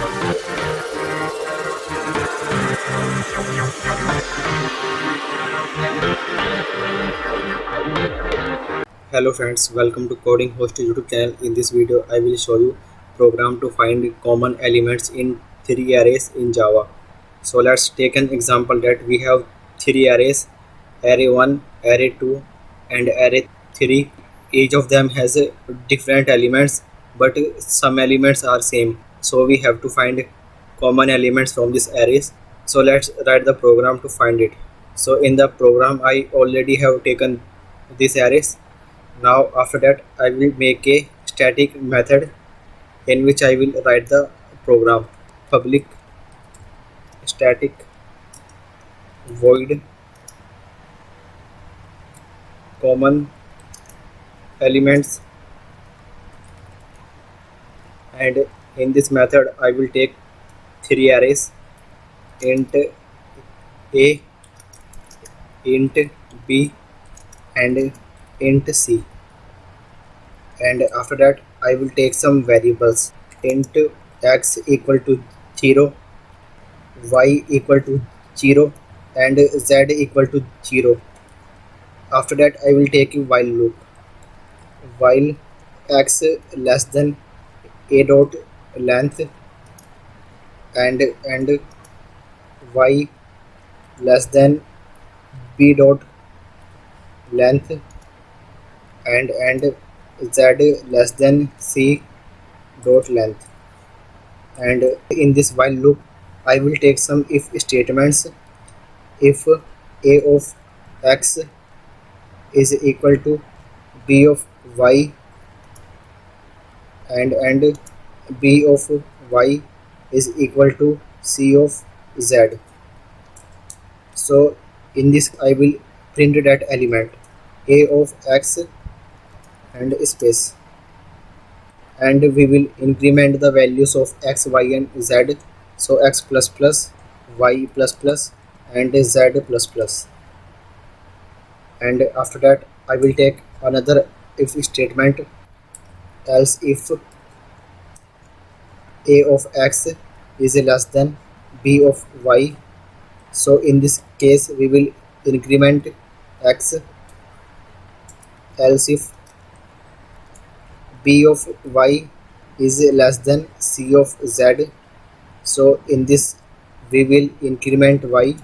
Hello friends, welcome to Coding Host YouTube channel. In this video, I will show you program to find common elements in three arrays in Java. So let's take an example that we have three arrays, array 1, array 2 and array 3. Each of them has different elements, but some elements are same. So we have to find common elements from these arrays. So let's write the program to find it. So in the program, I already have taken these arrays. Now after that I will make a static method in which I will write the program. Public static void common elements, and in this method I will take three arrays, int a, int b and int c, and after that I will take some variables, int x equal to 0, y equal to 0 and z equal to 0. After that I will take a while loop, while x less than a dot length and y less than b dot length and z less than c dot length. And in this while loop I will take some if statements. If a of x is equal to b of y and b of y is equal to c of z, so in this I will print that element a of x and space, and we will increment the values of x, y and z. So x plus plus, y plus plus and z plus plus. And after that I will take another if statement, else if a of x is less than b of y. So in this case we will increment x, else if b of y is less than c of z. So in this we will increment y,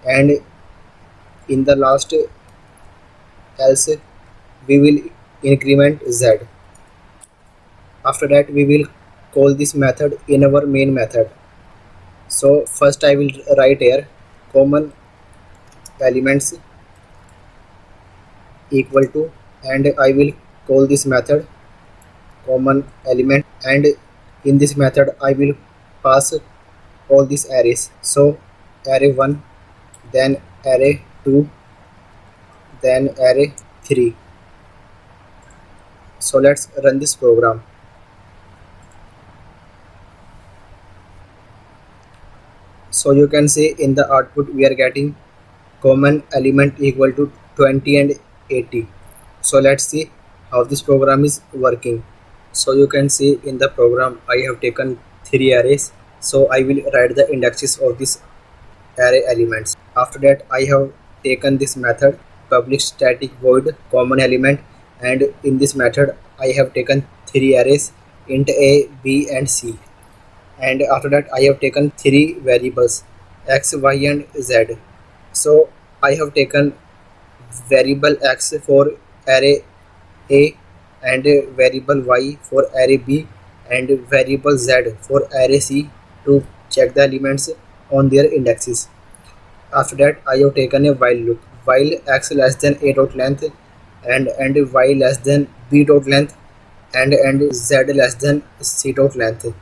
and in the last else we will increment z. After that we will call this method in our main method. So first I will write here common elements equal to, and I will call this method common element, and in this method I will pass all these arrays. So array 1, then array 2, then array 3. So let's run this program. So you can see in the output we are getting common element equal to 20 and 80. So let's see how this program is working. So you can see in the program I have taken three arrays. So I will write the indexes of this array elements. After that I have taken this method public static void common element, and in this method I have taken three arrays, int a, b and c. And after that I have taken three variables, x, y and z. So I have taken variable x for array a and variable y for array b and variable z for array c to check the elements on their indexes. After that I have taken a while loop, while x less than a dot length and y less than b dot length and z less than c dot length.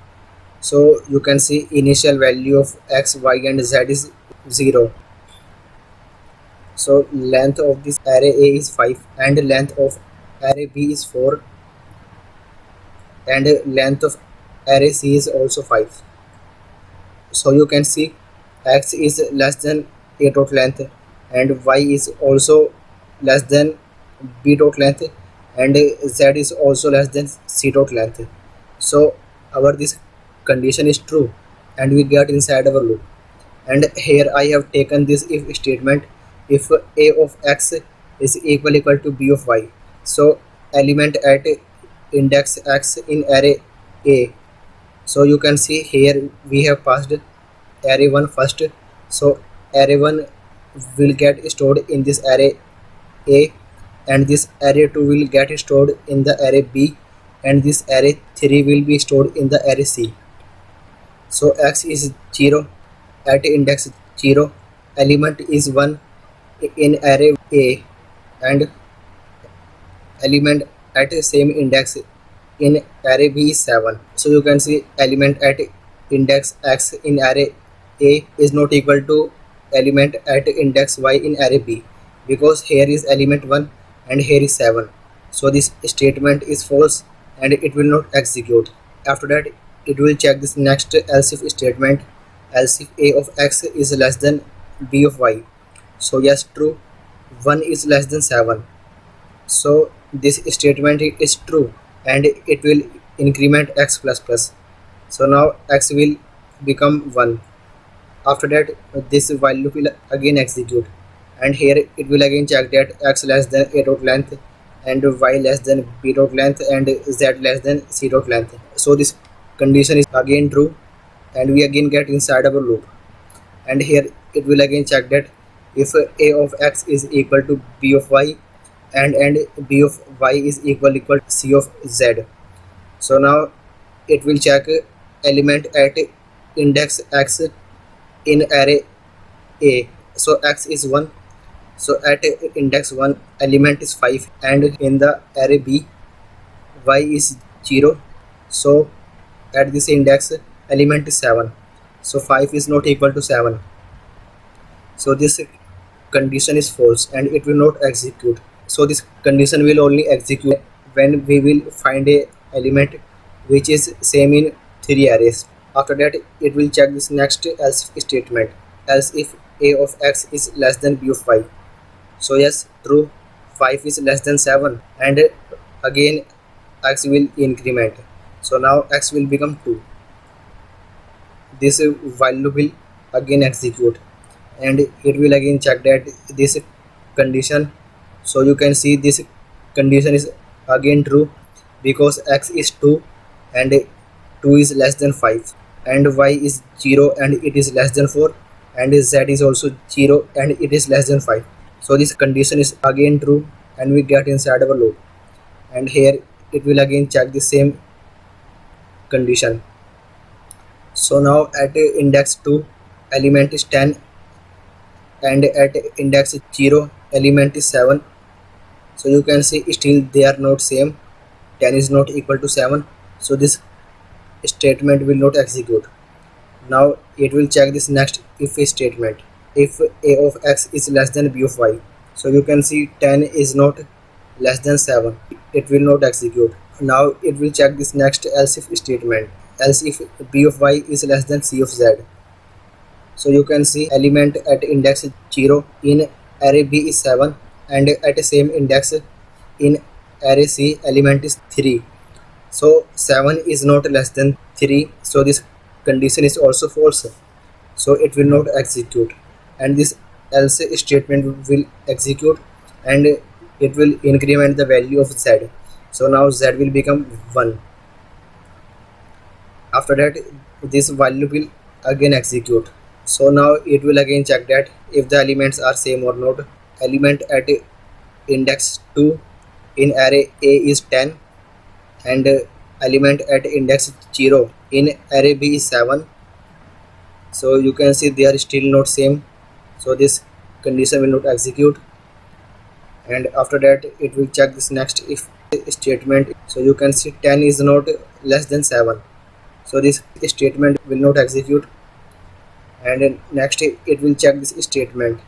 So you can see initial value of x, y and z is 0. So length of this array a is 5 and length of array b is 4 and length of array c is also 5. So you can see x is less than a dot length and y is also less than b dot length and z is also less than c dot length. So our this condition is true and we get inside our loop. And here I have taken this if statement. If a of x is equal to b of y, so element at index x in array a. So you can see here we have passed array 1 first, so array 1 will get stored in this array a, and this array 2 will get stored in the array b, and this array 3 will be stored in the array c. So x is 0 at index 0, element is 1 in array a, and element at same index in array b is 7. So you can see element at index x in array a is not equal to element at index y in array b, because here is element 1 and here is 7. So this statement is false and it will not execute. After that it will check this next else if statement, else if a of x is less than b of y. So yes, true, 1 is less than 7. So this statement is true and it will increment x plus plus. So now x will become 1. After that this while loop will again execute, and here it will again check that x less than a dot length and y less than b dot length and z less than c dot length. So this condition is again true and we again get inside our loop, and here it will again check that if a of x is equal to b of y and b of y is equal to c of z. So now it will check element at index x in array a. So x is 1, so at index 1 element is 5, and in the array b y is 0, so at this index element is 7, so 5 is not equal to 7. So this condition is false and it will not execute. So this condition will only execute when we will find a element which is same in 3 arrays. After that it will check this next else if statement, else if a of x is less than b of y. So yes, true, 5 is less than 7, and again x will increment. So now x will become 2. This while loop will again execute and it will again check that this condition. So you can see this condition is again true because x is 2 and 2 is less than 5, and y is 0 and it is less than 4, and z is also 0 and it is less than 5. So this condition is again true and we get inside our loop, and here it will again check the same condition. So now at index 2 element is 10, and at index 0 element is 7. So you can see still they are not same, 10 is not equal to 7, so this statement will not execute. Now it will check this next if statement, if a of x is less than b of y. So you can see 10 is not less than 7, it will not execute. Now it will check this next else if statement, else if b of y is less than c of z. So you can see element at index 0 in array b is 7, and at the same index in array c element is 3. So 7 is not less than 3, so this condition is also false, so it will not execute, and this else statement will execute and it will increment the value of z. So now z will become 1. After that this while loop will again execute. So now it will again check that if the elements are same or not. Element at index 2 in array a is 10, and element at index 0 in array b is 7. So you can see they are still not same, so this condition will not execute, and after that it will check this next if statement. So you can see 10 is not less than 7, so this statement will not execute, and next it will check this statement,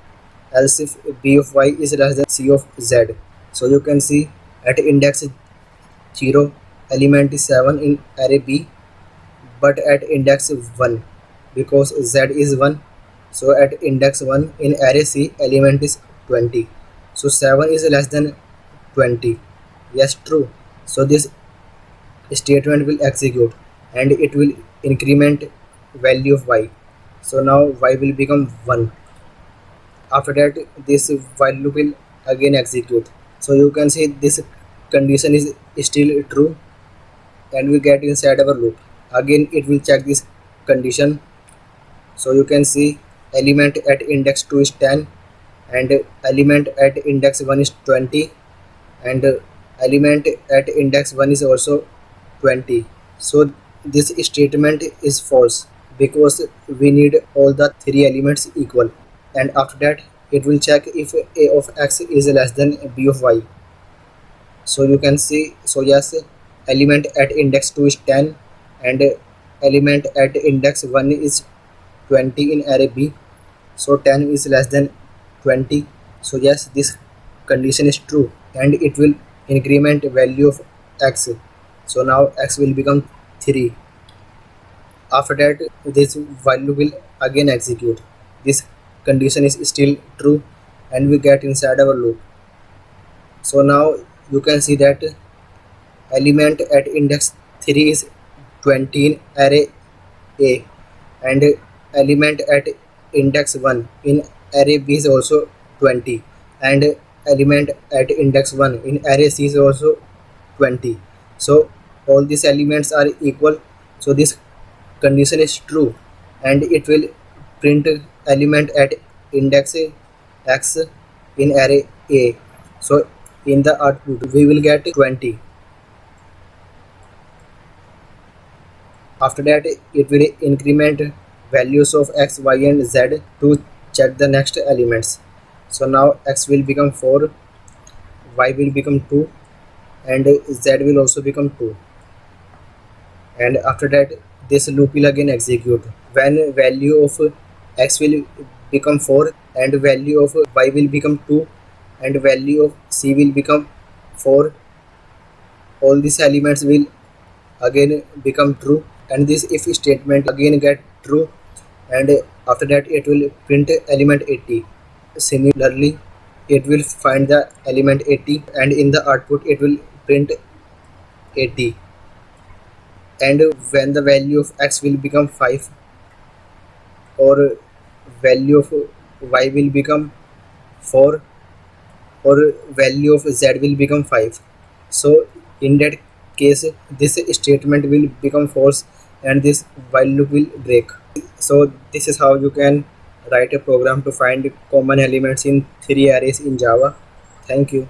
else if b of y is less than c of z. So you can see at index 0 element is 7 in array b, but at index 1 because z is 1, so at index 1 in array c element is 20, so 7 is less than 20. Yes, true. So this statement will execute and it will increment value of y. So now y will become 1. After that, this while loop will again execute. So you can see this condition is still true, and we get inside our loop. Again it will check this condition. So you can see element at index 2 is 10, and element at index 1 is 20, and element at index 1 is also 20. So this statement is false because we need all the three elements equal. And after that, it will check if a of x is less than b of y. So you can see, so yes, element at index 2 is 10, and element at index 1 is 20 in array b. So 10 is less than 20. So yes, this condition is true, and it will increment value of x. So now x will become 3. After that, this while loop will again execute. This condition is still true, and we get inside our loop. So now you can see that element at index 3 is 20 in array A, and element at index 1 in array B is also 20, and element at index 1 in array C is also 20. So all these elements are equal. So this condition is true, and it will print element at index x in array A. So in the output we will get 20. After that, it will increment values of x, y and z to check the next elements. So now x will become 4, y will become 2, and z will also become 2. And after that, this loop will again execute. When value of x will become 4, and value of y will become 2, and value of c will become 4, all these elements will again become true, and this if statement again get true, and after that it will print element 80. Similarly, it will find the element 80, and in the output it will print 80. And when the value of x will become 5, or value of y will become 4, or value of z will become 5, so in that case this statement will become false, and this while loop will break. So this is how you can write a program to find common elements in three arrays in Java. Thank you.